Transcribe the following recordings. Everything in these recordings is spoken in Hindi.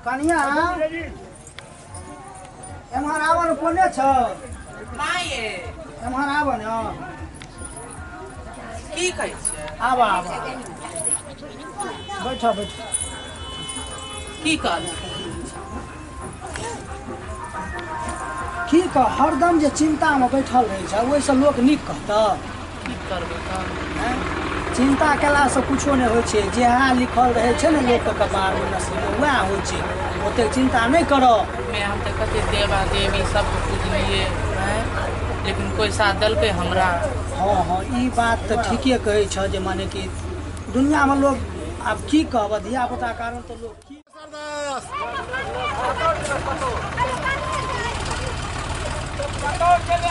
कनिया एम्हर आवन कोने छ माये एम्हर आवन की कहै छै आवा आवा बैठ बैठ की कहल की कह हरदम जे चिंता में बैठल रहे छ ओइसे लोक नीक कहता की करबै त चिंता केला से कुछो नहीं होइ छै जेहा लिखल रहे छै ने लोक के कपार में नसीब में वह होइ छै ओते चिंता नहीं करो मैं हम त कते देवा देवी सब पूजलिए हैं लेकिन कोई साथ दलकै हमरा हाँ हाँ ई बात तो ठीके कहै छ जे माने कि दुनिया में लोग अब की कहब धिया पुता कारण तो लोग की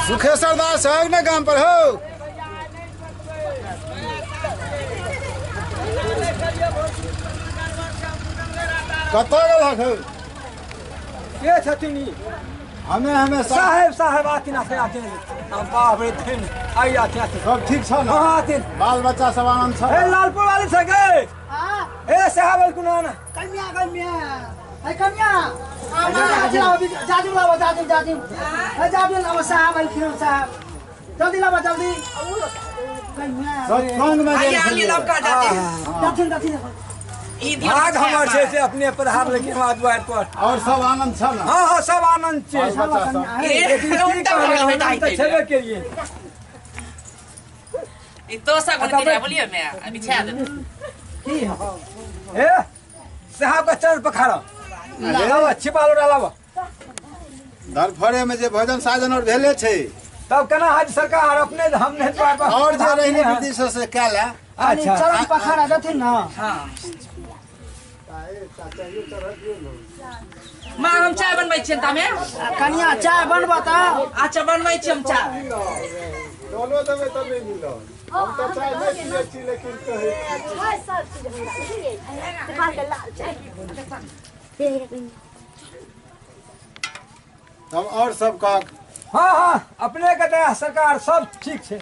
सुखेश्वर दास है ना काम पर हो कतऽ गेलक हो के छथिन ई हमें साहेब साहेब आथिन आथिन आथिन बाप रे थिन आई आथिन आथिन सब ठीक छ ना हाँ आथिन बाल बच्चा सब आनंद छ ए लालपुर वाली छ गे हां ए साहब कुना ना कन्या कन्या है कन्या जाजू लावा जाजू जाजू है जाजू लावा साहब अलखिन साहब जल्दी लावा जल्दी कन्या सब रंग में आइए आइए लबका जाते जाथिन जाथिन ई भाग हमर छै से अपने प्रहार लेकिन आज द्वार पर और सब आनंद छ ना हाँ हाँ सब आनंद छै बाल बच्चा सब लेकिन की कहबै हम तऽ छेबे केलिए ई तो सब बन बोलिए मैं अभी छा दे की है ए साहब का चरण पखाड़ो लावा छिपालो डालावा धरफड़े में जे भोजन साजन और भेले छै तब केना आज सरकार अपने हमने द्वार पर और जे रहनी विधि से कैला अच्छा चरण पखाड़ा देथिन ना हां मां हम चाय बनबै छियै तामे कनिया चाय बनबा त अच्छा बनबै छियै हम चाय दोनो देबे तब नहीं मिलो हम तो चाय नहीं पिए छी लेकिन कहे सब चीज हमरा बुझिए दुकान के लाल चाय तब और सब का हाँ हाँ अपने के दया सरकार सब ठीक छै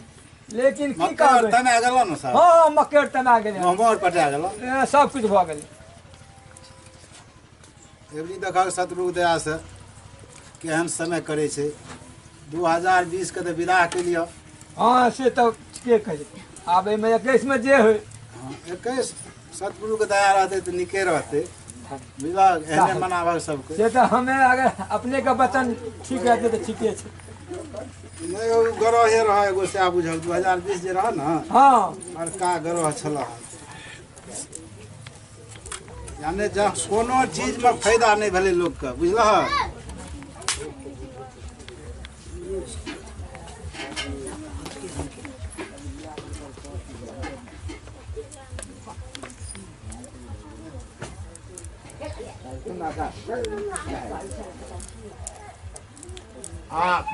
लेकिन की मक्का कहबै तने गेलो न सब हाँ मक्केर तना गेलै मोर पटा गेलो सब कुछ भऽ गेलै एवरी देखा शत्रु दया से केहन समय करे छै 2020 के तो विदा के लिए हाँ से तो के कहे आब एहिमे 21 में जे होय 21 सतगुरु के दया रहते तो निके रहते विदा एहने मनावा सबके से तो हमें अगर अपने का वचन ठीक रहते तो ठीके छै नहीं वो ग्रह हे रहा एगो से बुझल 2020 जे रहा ना हाँ और का ग्रह छला यानी जब कोनो चीज में फायदा नहीं भले लोग का बुझल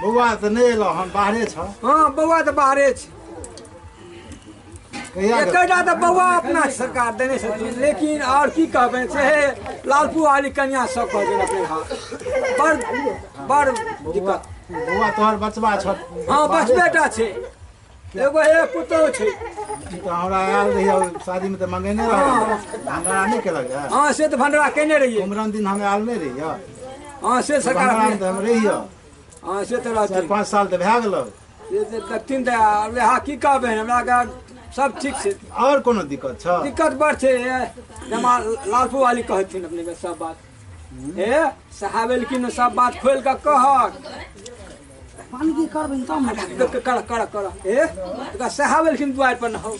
बउआ तो नहीं एलो हम बाहरे छ हाँ बउआ तो बाहरे छै कहिया एकटा तो बउआ अपना सरकार देने छथिन लेकिन और की कहबै से लालपुर वाली कन्या सब कह देन अपने हाथ बड़ दिक्कत बउआ तोहर बचबा छ हाँ बस बेटा छै एगो हे पुतौ छै तो हमरा आयल रहियो शादी में तो मंगेने रहो हमरा नहीं केलक हाँ से तो भंडारा केने रहिए कुमरन दिन हमें आयल नहीं रहियो हाँ से सरकार भंडारा तो हम रहियो हाँ से तो रहते 4-5 साल तो भए गेलो दक्षिण दया की कहबै हमरा सब ठीक छै और कोनो दिक्कत छ दिक्कत बड़ छै जमा लालपुर वाली कहथिन अपने के सब बात ए साहब लेकिन सब बात खोल के कहक पानी की करबै त कर कर कर ए तो साहब लेकिन द्वार पर न हो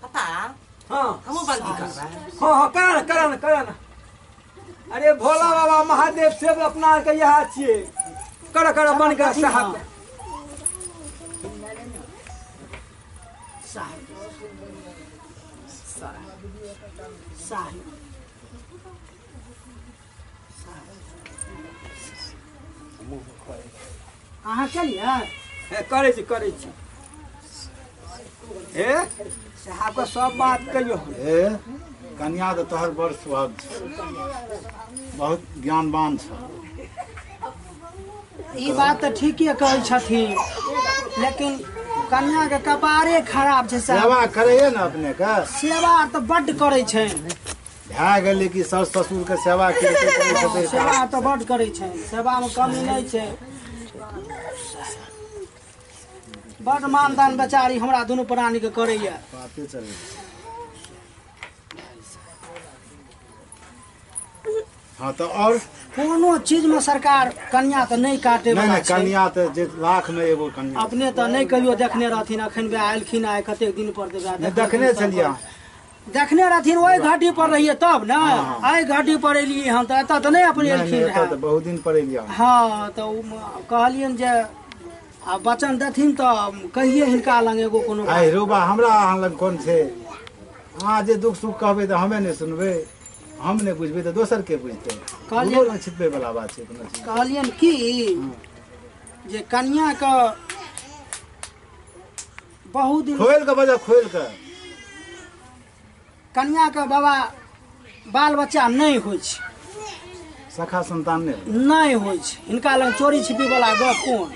पता हाँ हम बंदी करबा हाँ हाँ कर अरे भोला बाबा महादेव से अपना के यहाँ छिए कर बन के साहब अहाँ केलियै करे छी ए साहब का सब बात कहियो ए कन्या तो तोहर बड़ सुहाग छ बहुत ज्ञानवान छ ई बात तो ठीके कहै छथिन लेकिन कन्या के कपारे खराब छै साहब। सेवा करैए ने अपने के सेवा तो बड्ड करे छै। भए गेलै कि सास ससुर के सेवा करते सेवा तो बड्ड करे छै, सेवा में कमी नहीं छै। बड्ड मानदान बेचारी हमरा दुनू प्राणी के करैया। बाते चले हाँ तो और कोनो चीज में सरकार कन्या तो नहीं काटे वाला नहीं छै। कन्या तो जे लाख में एगो कन्या अपने तो नहीं कहियो देखने रहथिन, अखन बे आयलखिन आय कतेक दिन पर देखने छलियै देखने रहथिन ओहि घाटी पर रहिए तब ना। आइ घाटी पर एलिए हम तो एतऽ तो नहीं अपने एलखिन नहीं, तो बहुत दिन पर एलियै। हाँ तो कहलियन जे आ वचन देथिन तो कहिए हिनका लग एगो कोनो आइ रुबा हमरा अहाँ लग कोन छै? अहाँ जे दुख सुख कहबै तो हमे नहीं सुनबै, हम नहीं बुझबै तो दोसर के बुझतै। कहलिए छिपे वाला बात छै कोनो चीज। कहलियन की जे कन्या के बहुत दिन खोल के बजा खोल के कन्या के बाबा बाल बच्चा नहीं होइ छै, सखा संतान नहीं नहीं होइ छै। हिनका लग चोरी छिपी वाला गप कोन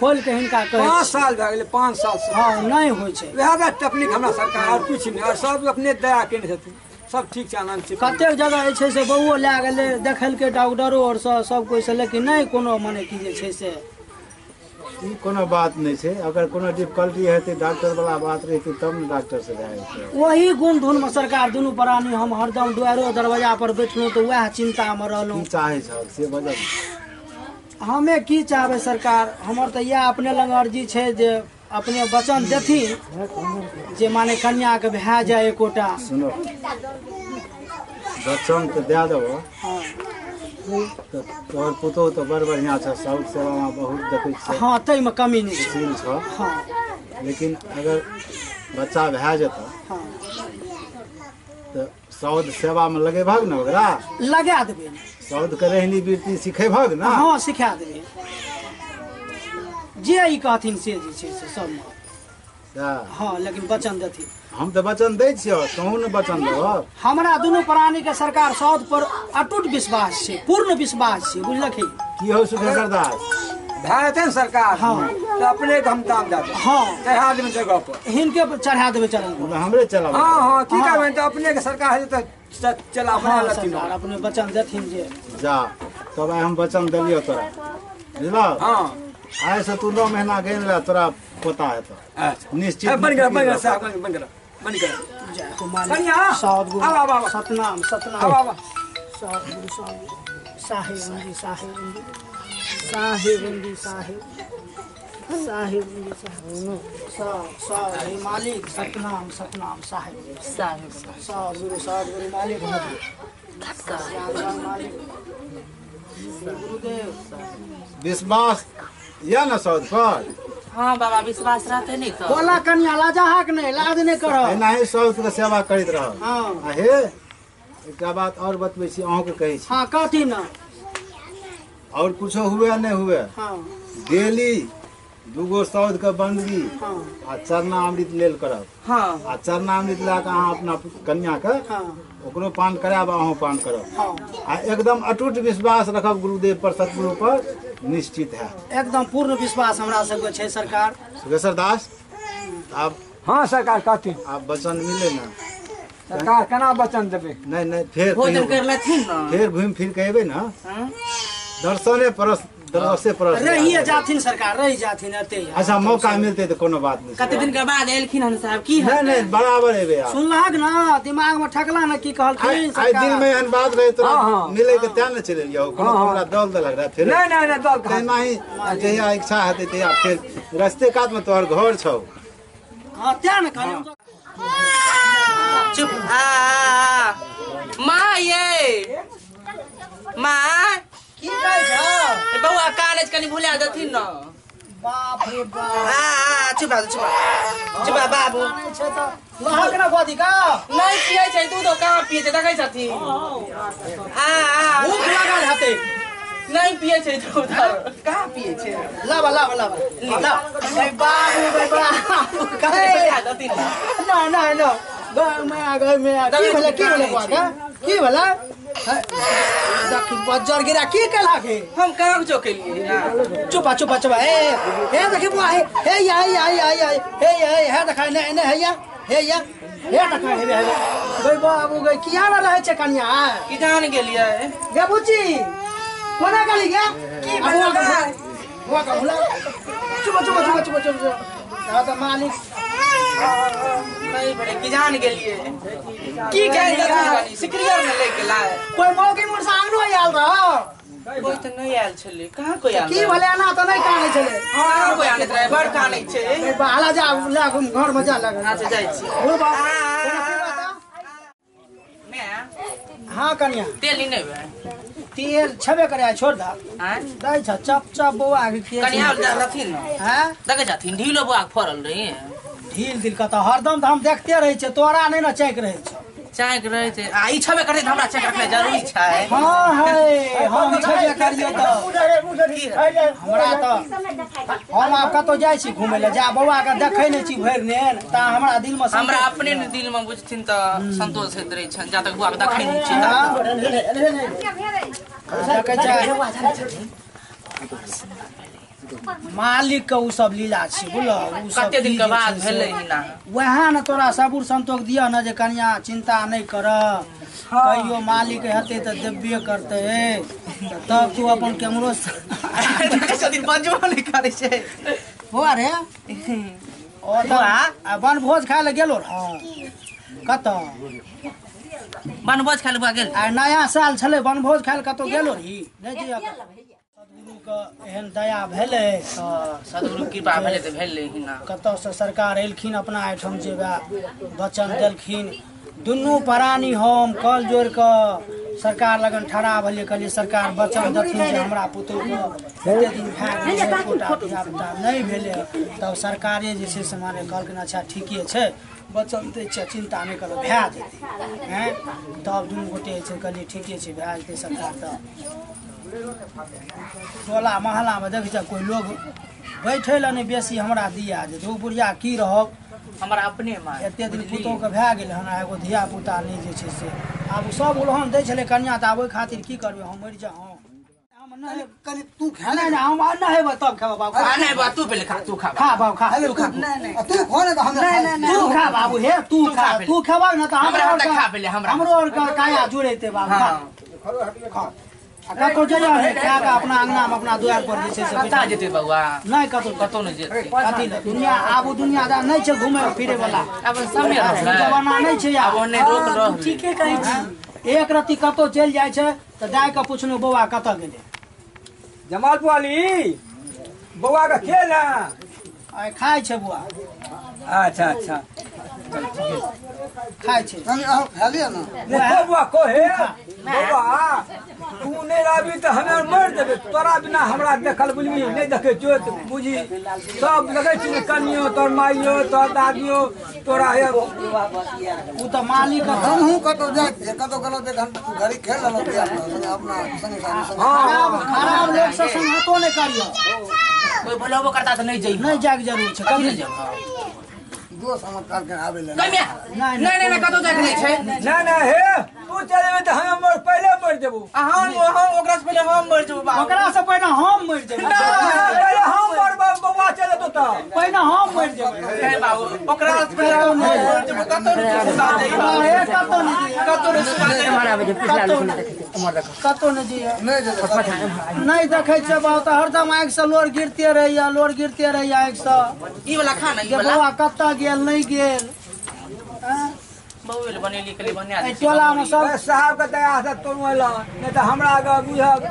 खोल के हिनका कहे 5 साल भए गेलै, 5 साल से हाँ नहीं होइ छै। वएह तकलीफ हमरा सरकार और कुछ नहीं, और सब अपने दया केने छथिन, सब ठीक छै आनंद छै। कतेक जगह छै से बउओ लए गेलै देखलकै डॉक्टरो और सब कोई से, लेकिन नहीं कोनो मने की जे छै से ई कोनो बात नहीं छै। अगर कोनो डिफिकल्टी हेतै डॉक्टर वाला बात रहतै तब ने डॉक्टर से जाए छै। वही गुण धुन में सरकार दुनू प्राणी हम हरदम दुआरो दरवाजा पर बैठलहुँ तो वह चिंता में रहलहुँ। की चाहे छ से बजा हमे की चाहबै सरकार, हमर तो यह अपने लग अर्जी छै जे अपने वचन देथिन जे माने कन्या के भए जाए एकोटा। सुनो बच्चन तो दे देबो हाँ तो तोहर पुतोह तो बड़ बढ़िया छ, सब सेवा में बहुत देखै छै, हाँ तै में कमी नहीं छै। सील छ। हाँ लेकिन अगर बच्चा भए जेतै हाँ तो सौद सेवा में लगेबहक ने ओकरा, लगा देबै। सौद के रहनी वृत्ति सिखेबहक ना। हाँ सिखा देबै, जे ई कहथिन से जे छै से सब में। सएह। हाँ लेकिन वचन देथिन। हम तो वचन दै छियो, तोहू ने वचन देबह। हमरा दुनू प्राणी के सरकार सौद पर अटूट विश्वास छै, पूर्ण विश्वास छै, बुझलखिन। की हो सुखेश्वर दास? भए जेतै ने सरकार हाँ। तो अपने के हम दाम दे देबै, हाँ चढ़ा देबै जगह पर। हिनके पर चढ़ा देबै चरण पर। मतलब हमरे चलाब। हाँ हाँ की करबै तो अपने के सरकार है तो चला बना हाँ लेथिन। सरकार अपने वचन देथिन जे जा तब आइ हम वचन देलियो तोरा, बुझलह? हाँ आइ से तू 9 महीना गेल रह, तोरा पता है तो अच्छा निश्चित बन गया साहब, बन गया जय हो मालिक। कन्या साउद गुरु आवा, आवा। सतनाम सतनाम आवा आवा साउद गुरु साहिब जी साहिब जी साहिब जी साहिब साहिब जी साहिब साहिब हे मालिक सतनाम सतनाम साहिब साउद गुरु मालिक मालिक गुरुदेव। विश्वास या न सौद पर हाँ बाबा विश्वास रहते नहीं तो बोला कन्या लाजाहक नहीं, लाज नहीं करो। एनाही सौद के सेवा करैत रह। हाँ हे एकटा बात और बतबै छी, अहूँ के कहै छी, हाँ कथी न और कुछो हुए नहीं हुए, हाँ डेली 2 सौद के बंदगी हाँ आ चरना अमृत लेल करब। हाँ आ चरना अमृत ला के अहाँ अपना कन्या के हाँ ओकरो पान कराब, अहूँ पान करब। हाँ आ एकदम अटूट विश्वास रखब गुरुदेव पर, सतगुरु पर, निश्चित है। एकदम पूर्ण विश्वास हमरा सबके छै सरकार। सुखेश्वर दास आप हाँ सरकार कहती आप वचन मिले ना? सरकार केना वचन देबै? नहीं फिर भोजन कर लेथिन ना। फिर घूम फिर के अयबै ना, हाँ? दर्शने परस दर्शे परस रहिए जाथिन सरकार, रही जाथिन एते। अच्छा मौका मिलते तो कोनो बात नहीं। कते दिन के बाद एलखिन हन साहब की नहीं नहीं बराबर अयबै आप। सुनलहक ना, दिमाग में ठकला ना की कहलखिन आई दिल सरकार। में एहन बात रहे तो हाँ, हाँ। मिले के त्या न चले जाओ, कोनो हमरा दल देलक रहे। फिर नहीं नहीं नहीं दल नहीं नहीं जहिया इच्छा हेतै तहिया फिर रास्ते कात में तोहर घर छौ। हाँ त्या न कहलियौ। चुप माँ ये माँ की कहै छ? बउआ कॉलेज कनी भुला देथिन न। बाप रे बाप। चुप चुप बाबू नहीं छै त लहक ना गोदी का। नहीं पिए छै दूध कहाँ पिए छै देखै छथिन। भूख लागल हेतै। नहीं पिए छै दूध कहाँ पिए छै। लावा लावा लावा ला। ए बाबू रे बाबू कहै भुला देथिन न। ना ना ना घर में आ की भेलै बुआ का? की भेलै? देखी बजर गिरा की कला के हम कहाँ जो के लिए चुपा चुपा चुपा हे देखी बुआ हे या हे देखा ने हे या देखा हे गई बाबू गई किया ना रहे छे कन्या की जान गेलिए गे बुची कोना गली गे की हुआ का हुला चुपा या तो मालिक नहीं बड़े की जान गेलिए की कह जानी सिक्रियर में लेके लाए कोई मौके मोर सांगनो आयल रहा कोई तो नहीं आयल छले कहाँ कोई आयल की भले ना तो नहीं काने छले हां कोई आने रहे बड़ काने छे बाला जा ला घर में जा लगा अच्छा जाई छी ओ बात मैं हां कन्या तेल ही नहीं बे तेल छबे करे छोड़ दा हां दै छ चप बौआ के कन्या लथिन हैं देखे जाथिन ढीलो बुआ फरल रही ढील दिल का तो हरदम हम देखते रहे छे तोरा नहीं ना चेक रहे छे चाय रहे थे आ ई छबे करे हमरा चेक रखना जरूरी छै हां है हम छबे करियो तो हमरा तो हम आप कतो जाय छी घुमे ले जा बौआ के देखै नै छी भरि ने ता हमरा दिल में हमरा अपने दिल में बुझथिन त संतोष होइत रहे छन जा तक बुआ के देखै नै छी मालिक के उ सब लीला छी बुझल उ सब कते दिन के बाद भेलै ही ना वह न तोरा सबूर संतोष दिया न जे कन्या चिंता नहीं कर कहियो मालिक हेते त देबे करते तब तू अपन कैमरो दिन बजबो नहीं करे छै हुआ रे और वन भोज खाय ले गेलो कत बनभोज खाय ले गेल आ नया साल छले वन भोज खाय ले कतो गेलो रही नहीं जी सदगुरु के एहन दया भेले सदगुरु कृपा भेले त भेलै ही ना कतौ से सरकार एलखिन अपना एठम जे वचन देलखिन दुनू प्राणी हम कल जोड़ के सरकार लगन ठड़ा भेलिए कहलिए सरकार वचन देथिन जे हमरा पुतौ के एते दिन भए गेलै कोटा धियापुता नहीं भेले तब सरकारे जे छै से माने कहलखिन अच्छा ठीके छै वचन दै छै चिंता नहीं करो भए जेतै हैं तब दुनू गोटे छै कहलिए ठीके छै भए जेतै सरकार तऽ टोला महल्ला में देख कोई लोग बैठे ला नहीं बेसी हमरा दिया जे दू बुढ़िया की रहब हमरा अपने मां एते दिन पुतौ के भए गेल हमरा एगो धिया पुता नहीं जे छै से आब सब उलहन दै छले कन्या त आब ओइ खातिर की करबे हम मरि जा हम नहीं कनी तू खा नहीं हम ना हेब तब खाबा बाबू नहीं बा तू पहले खा तू खा खा बाबू खा तू खा नहीं तू खो ना तो हम नहीं तू खा बाबू हे तू खा तू खेबा ना तो हमरा खा पहले हमरो और काया जुड़ेते बाबू खा कतो जगह है क्या का अपना अंगना में अपना द्वार पर जे से कता जेते बउआ नहीं कतो नहीं जेते अथी दुनिया आब दुनियादार नहीं छै घूमे फिरे वाला अब समय रहलै जमाना नहीं छै अब ओने रोक रह ठीके कहै छी एक रति कतो चल जाय छै त जाय के पुछनु बौआ कत गेले जमालपुर वाली बौआ का खेल है आय खाय छै बौआ अच्छा अच्छा खाय छै देखो बुआ को हे बौआ तू नहीं रहबी तो हमें मर देबे तोरा बिना हमरा देखल बुझबी नहीं देखे जोत बुझी सब लगे छी कनियो तोर माइयो तोर दादियो तोरा हे उ त मालिक हमहू कतो जाय कतो गलो जे घड़ी खेल ललो अपना संग खराब लोग से संगतो नहीं करियो कोई बोलबो करता त नहीं जइबो नहीं जाग जरूर छै कभी जब दो समाचार के आवे ले कमिया नहीं कतो जाके नहीं छै ना हे तू चलेबे त हम मर पहले मर देबो हम ओकरा से पहले हम मर जेबो ओकरा से पहिने हम मर जेबै पहले हम मर बौआ चले तो त पहिने हम मर जेबै हे बाबू ओकरा से पहले हम मर जेबो कतो नहीं कतो नहीं हमारा बजे पिछला कतो नहीं जी नहीं देखे छै बाबू त हरदम आंख से लोर गिरते रहिया आंख से ई वाला खाना ई जे वाला बौआ कत गेल नहीं गेल बहु बनेली के लिए बनिया ए टोला में सब साहब के दया से तोड़ला नहीं तो हमरा आगे बुझब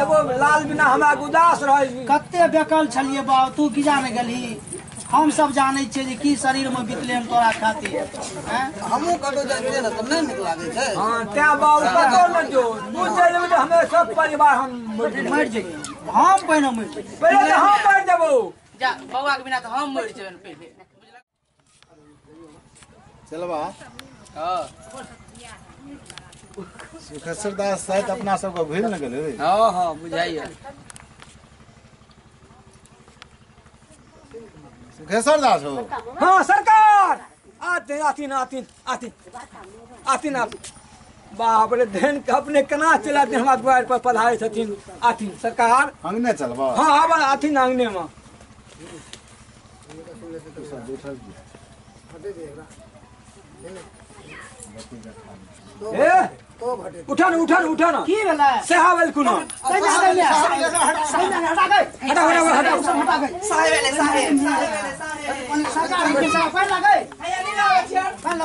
एगो लाल बिना हमरा उदास रह कते बेकल छलिए बाबू तू की जाने गेली हम सब जाने छियै जे की शरीर में बितले हम तोरा खातिर हैं हमहू कतो जाय ना तो नहीं निक लागे छै हां त्या बाबू कतो न जो तू चलेबे तो हमें सब परिवार हम मर जेबै हम पहिने मर जेबै पहले हम मर देबो जा बउआ के बिना तो हम मर जेबन पहले चलबा हां सुखेश्वर दास शायद अपना सब को भूल न गेलै हां बुझाइए सुखेश्वर दास हो हां सरकार आते आतीन बाप रे धन के अपने केना चला दे हमरा द्वार पर पधारे छथिन आथिन सरकार अंगने चलबा हाँ आब आथिन आंगने में ए उठा ना की भेलै सेहावल कुनो हटा गए सरकार के साथ पैन लगे पैन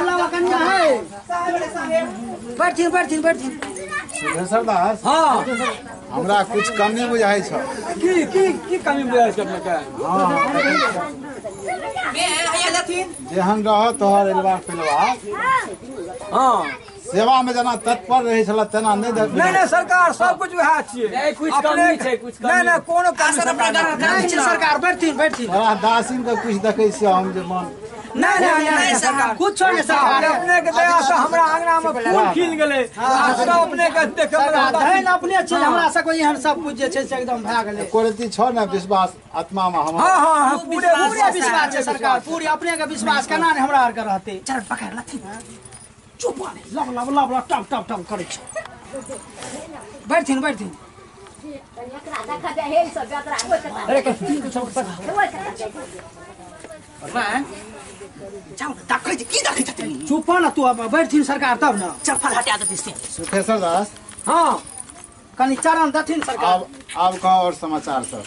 लो कन्या है बैठिन सरदास हाँ हमरा कुछ कमी बुझाइ छ की कमी बुझाइ छै अपने के जेहन रह तोहर एलवा पिलवा हाँ सेवा में जना तत्पर रहे छला तेना नहीं देख नहीं सरकार सब कुछ वह छियै कुछ कमी छै कुछ कमी नहीं कोनो कमी सरकार बैठिन बड़ा दासिन के कुछ देखै छियै हम जे मन नहीं सरकार कुछ नहीं सरकार अपने के दया से हमरा आंगना में फूल खिल गेलै सब अपने के देख धन अपने छै हमरा से कोई हम सब कुछ जे छै से एकदम भए गेलै कोरती छ न विश्वास आत्मा में हम हाँ पूरे विश्वास छै सरकार पूरी अपने के विश्वास केना ने हमरा आर के रहते चल पकड़ लथी चुप लब टप करै छै बैठिन अरे चुप न तू अब बैठिन सरकार तब न चल फल हटा दे से सुखेश्वर दास हाँ कनी चरण दथिन सरकार अब कहाँ और समाचार सब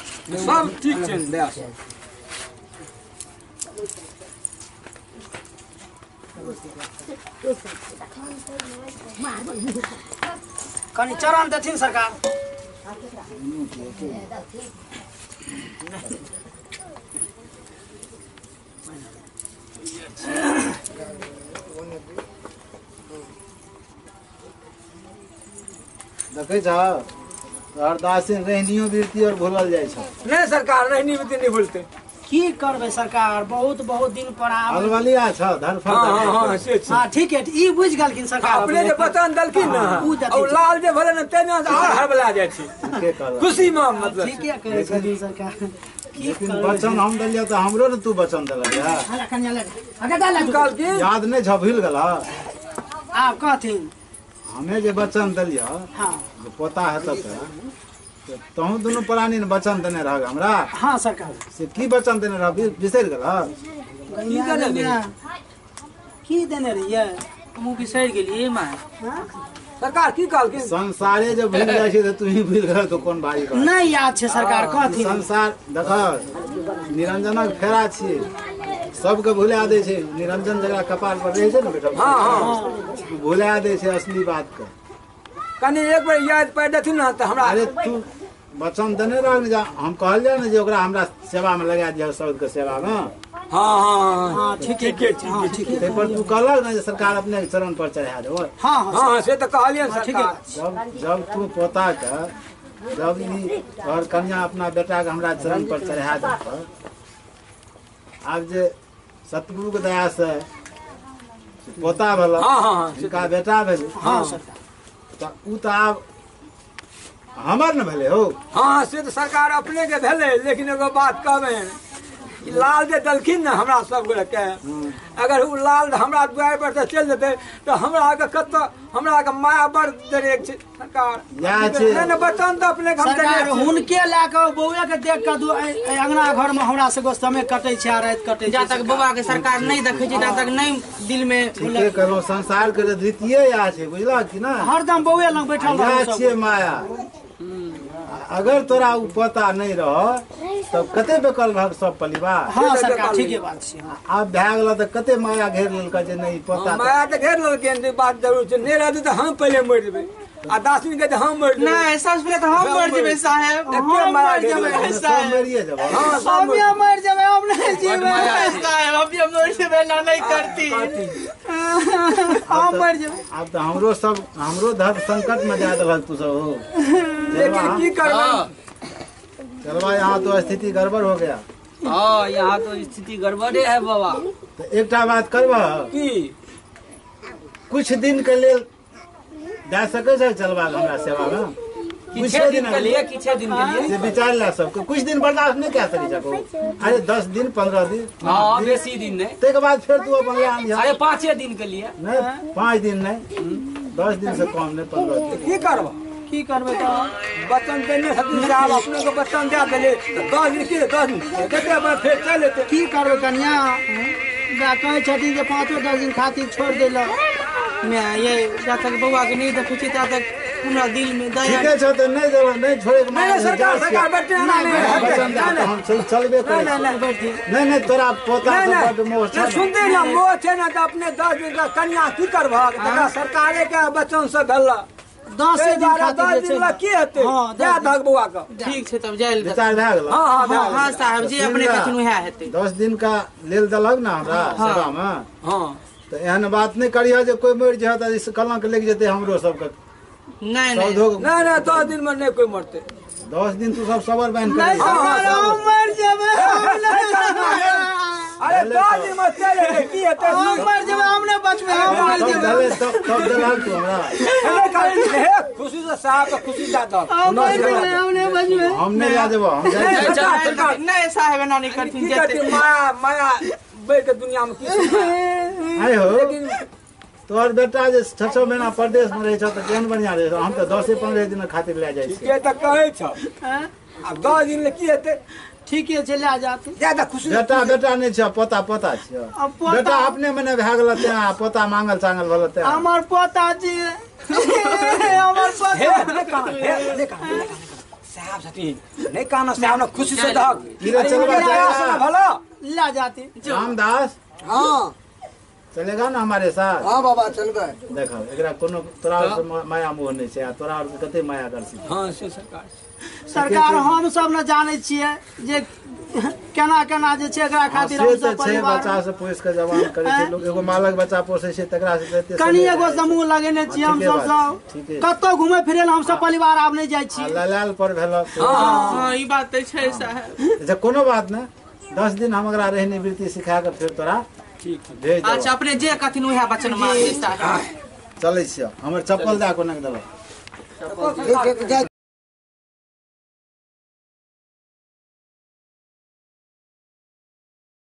ठीक छै दया से कनी चरण दथिन सरकार देखे छ हरदासिन रहनियो वृत्ति और भूलल जाय छ नहीं सरकार रहनी भी नहीं भूलते की करबै सरकार बहुत दिन पर आब अलवलिया छ धरफड़ हाँ से छै हां ठीक है ई बुझ गेलखिन सरकार अपने जे वचन देलखिन ना ऊ देथिन। और लाल जे भले न तेना और हरबला जाइ छै के कहला खुशी में मतलब ठीक है कहै छथिन सरकार की लेकिन वचन हम देलियो त हमरो न तू वचन देलक या हला कन्या ले अगे डाला काल के याद नहीं छ भूल गेला आब कहथिन हमें जे वचन देलियो हां जे पोता हेतौ त तहु दुनू प्राणी ने वचन देने रह हमरा हां सरकार से की वचन देने रह बिसरि गेला की देने रहिए मुंह बिसर गेलिए मां सरकार की कहल के संसारे जब भूल जाइ छै त तू ही भूल गेला तो कोन भारी बात नहीं याद छै सरकार कहथिन संसार देख निरंजनक फेरा छियै सबके भुला दै छै निरंजन जकरा कपाल पर रहै छै ने बेटा हाँ भुला दै छै असली बात के कनी एक बार याद पड़ देथिन ना तो हमरा अरे तू वचन देने रह ने हम कहलिए ने जे ओकरा हमरा सेवा में लगा दिया शब्द के सेवा में हाँ ठीक है हां ठीक है ते पर तू कहलक ना जे सरकार अपने के चरण पर चढ़ा देबो हां हाँ से तो कहलिए सरकार जब तू पोता के जब ई और कन्या अपना बेटा के हमरा चरण पर चढ़ा देतो आब जे सतगुरु के दया से पोता भेल हाँ इनका बेटा भेल हां सरकार त उ त आब हमर न भेले हो हाँ से तो सरकार अपने के भेले लेकिन एगो बात कहबे ई लाल जे दलखिन ना हमरा सब के अगर उ लाल हमरा द्वार पर से चल जेते तो हमरा के कत हमरा के माया बड़ देरे छै सरकार या छै नहीं बचन तो अपने हम सरकार हुनके ला के बौआ के देख के अंगना घर में हमरा से समय कटै छै आ रात कटै छै जा तक बौआ के सरकार नहीं देखे छै ता तक नहीं दिल में ठीके कहलो संसार के तो द्वितीय या छै बुझला कि ना हरदम बौआ लग बैठल या रहौ छियै माया अगर तोरा उ पता नहीं रह तब कते बेकल रह सब परिवार हां सरकार ठीके बात छै आब भए गेल त कते माया घेर लेलक जे नहीं पता माया तो घेर लेलकै बात जरूर छै नहीं रहते तो हम पहले मर जेबै आ दासिन के हम मर जेबै नहीं सबसे पहले तो हम मर जेबै साहब हम मर जेबै सब मरिए जब हम भी मर जेबै हम नहीं जीबै साहब हम भी मर जेबै ना नहीं करती हम मर जेबै अब तो हमरो धर्म संकट में जा देलक तू सब हो लेकिन की करबै चलवा यहाँ तो स्थिति गड़बड़ हो गया हां यहाँ तो स्थिति गड़बड़े है बाबा तो एकटा बात करबा की कुछ दिन के लिए जा सके छै चलवा हमरा सेवा में कुछ 6 दिन दिन के लिए कि 6 दिन के लिए से विचार ला सबको कुछ दिन बर्दाश्त नहीं कर सकी सको अरे 10 दिन 15 दिन हाँ बेसी दिन नहीं ते के बाद फिर तू अपन आम जा अरे 5 दिन के लिए नहीं 5 दिन नहीं 10 दिन से कम नहीं 15 दिन की करबा की करबे तो बच्चन देने हथिन साहब अपने को बच्चन दे देले 10 दिन की 10 दिन देते अपन फिर चल लेते की करबे कन्या बा कहे छथिन जे 5-10 दिन खातिर छोड़ देला मैं ये जा तक बउआ के नहीं देखै छी ता तक हमरा दिल में दया ठीक है तो नहीं देबो नहीं छोड़े के नहीं सरकार बैठे ना नहीं हम चलबे करे नहीं बैठी नहीं तोरा पोता तो बड मोह नहीं सुनते ना मोह थे ना तो अपने 10 दिन का कन्या की करबा देखा सरकारे के बच्चन से भेला 10 दिन खातिर 10 दिन ला की हेते हां जा धग बउआ का ठीक छै तब जाइल विचार भए गेल हां हां साहब जी अपने कथन वह हेतै 10 दिन का लेल दलक ना हमरा सेवा में हां तो एहन बात नहीं करियो जे कोई मर जाए तो इस कलंक लग जेते हमरो सबके नहीं नहीं 10 दिन में नहीं कोई मरते 10 दिन तू सब सबर बहन कर मर जाबे अरे 10 दिन में चले की हेते मर जाबे हमने बचबे हम मर जाबे तब दलाल तू हमरा खुशी से साहब का खुशी दादा हमने बचबे हम नहीं ला देबो हम जाए नहीं साहब ना नहीं करथिन जेते माया बैठ के दुनिया में की आए हो तोहर बेटा जे 6 महीना प्रदेश में रहे छ त केहन बढ़िया रहे हम तो 10-15 दिन खातिर ले जाय छी के त कहै छ अब 10 दिन ले की हेते ठीके छै ले जाते ज्यादा खुशी बेटा नहीं छ पोता छ बेटा अपने मने भए गेल ते पोता मांगल चांगल भल ते हमर पोता जी हमर पोता साहब छथिन नहीं काना साहब ना खुशी से धक धीरे चलबा भला ले जाते रामदास हाँ चलेगा ना हमारे साथ हाँ बाबा चल गए देखो एकरा कोनो तोरा से माया मोह नहीं छै तोरा और कते माया करसी हां से सरकार सरकार हम सब न जाने छिए जे केना केना जे छै एकरा खातिर हम सब परिवार बच्चा से पोस के जवान करे छै लोग एगो मालक बच्चा पोसे छै तकरा से देते कनी एगो समूह लगेने छिए हम सब कत्तो घुमे फिरे हम सब परिवार आब नहीं जाय छी लाल पर भेल हां ई बात त छै साहब अच्छा कोनो बात ना 10 दिन हम एकरा रहने वृत्ति सिखा के फिर तोरा ठीक भेज दो अच्छा अपने जे कथिन वह वचन मान साहब चलै छियो हमर चप्पल दा कोना के देबो ठीक है